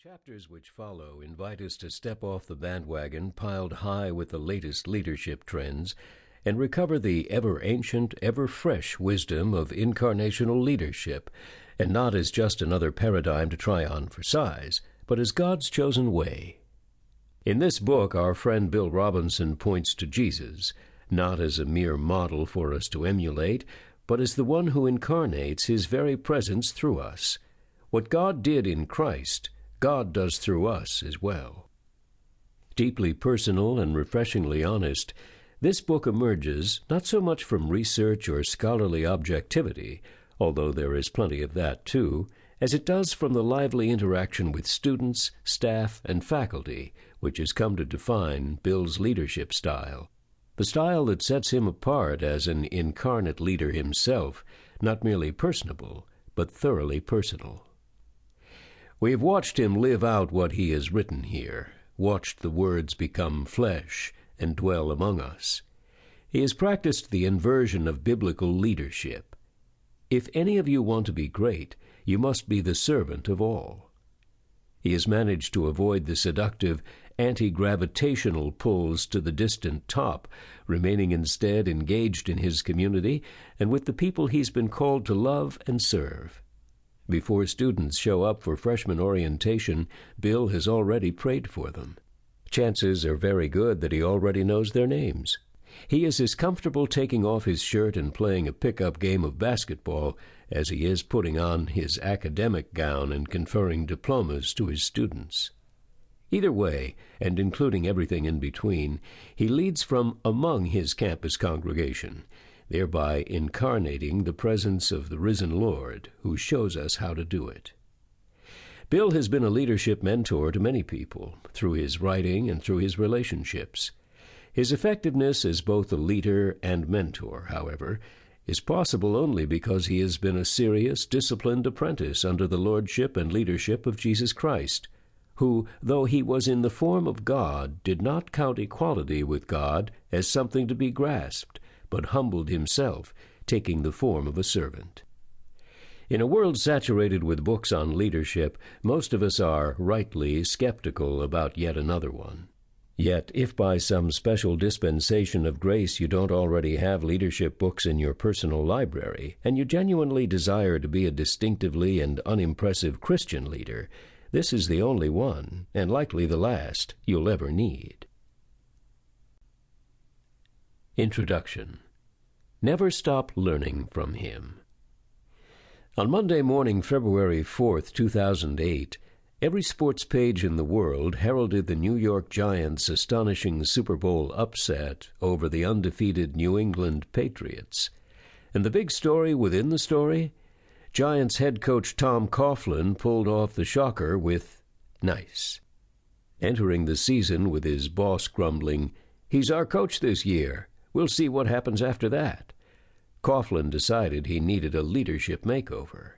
chapters which follow invite us to step off the bandwagon piled high with the latest leadership trends and recover the ever-ancient, ever-fresh wisdom of incarnational leadership, and not as just another paradigm to try on for size, but as God's chosen way. In this book, our friend Bill Robinson points to Jesus, not as a mere model for us to emulate, but as the one who incarnates his very presence through us. What God did in Christ, God does through us as well. Deeply personal and refreshingly honest, this book emerges not so much from research or scholarly objectivity, although there is plenty of that too, as it does from the lively interaction with students, staff, and faculty, which has come to define Bill's leadership style. The style that sets him apart as an incarnate leader himself, not merely personable, but thoroughly personal. We have watched him live out what he has written here, watched the words become flesh and dwell among us. He has practiced the inversion of biblical leadership. If any of you want to be great, you must be the servant of all. He has managed to avoid the seductive anti-gravitational pulls to the distant top, remaining instead engaged in his community and with the people he's been called to love and serve. Before students show up for freshman orientation, Bill has already prayed for them. Chances are very good that he already knows their names. He is as comfortable taking off his shirt and playing a pickup game of basketball as he is putting on his academic gown and conferring diplomas to his students. Either way, and including everything in between, he leads from among his campus congregation, thereby incarnating the presence of the risen Lord, who shows us how to do it. Bill has been a leadership mentor to many people, through his writing and through his relationships. His effectiveness as both a leader and mentor, however, is possible only because he has been a serious, disciplined apprentice under the lordship and leadership of Jesus Christ, who, though he was in the form of God, did not count equality with God as something to be grasped, but humbled himself, taking the form of a servant. In a world saturated with books on leadership, most of us are, rightly, skeptical about yet another one. Yet, if by some special dispensation of grace you don't already have leadership books in your personal library, and you genuinely desire to be a distinctively and unimpressive Christian leader, this is the only one, and likely the last, you'll ever need. Introduction. Never stop learning from him. On Monday morning, February 4th, 2008, every sports page in the world heralded the New York Giants' astonishing Super Bowl upset over the undefeated New England Patriots. And the big story within the story? Giants head coach Tom Coughlin pulled off the shocker with nice. Entering the season with his boss grumbling, "He's our coach this year. We'll see what happens after that." Coughlin decided he needed a leadership makeover.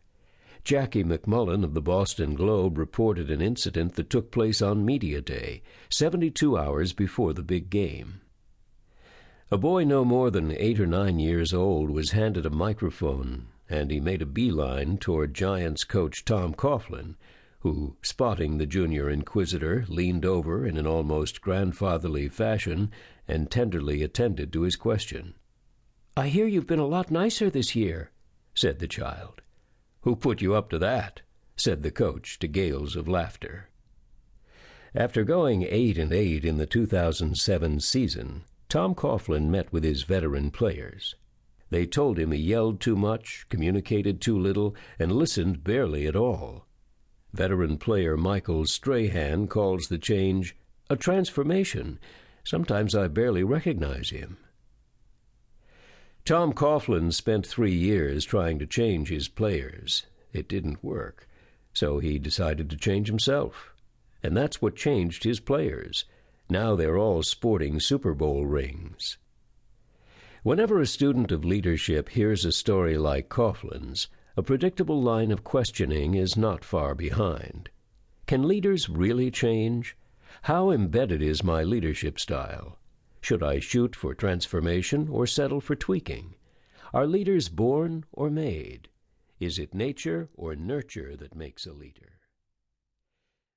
Jackie McMullen of the Boston Globe reported an incident that took place on Media Day, 72 hours before the big game. A boy no more than 8 or 9 years old was handed a microphone, and he made a beeline toward Giants coach Tom Coughlin, who, spotting the junior inquisitor, leaned over in an almost grandfatherly fashion and tenderly attended to his question. "I hear you've been a lot nicer this year," said the child. "Who put you up to that?" said the coach to gales of laughter. After going 8-8 in the 2007 season, Tom Coughlin met with his veteran players. They told him he yelled too much, communicated too little, and listened barely at all. Veteran player Michael Strahan calls the change a transformation. "Sometimes I barely recognize him." Tom Coughlin spent 3 years trying to change his players. It didn't work, so he decided to change himself. And that's what changed his players. Now they're all sporting Super Bowl rings. Whenever a student of leadership hears a story like Coughlin's, a predictable line of questioning is not far behind. Can leaders really change? How embedded is my leadership style? Should I shoot for transformation or settle for tweaking? Are leaders born or made? Is it nature or nurture that makes a leader?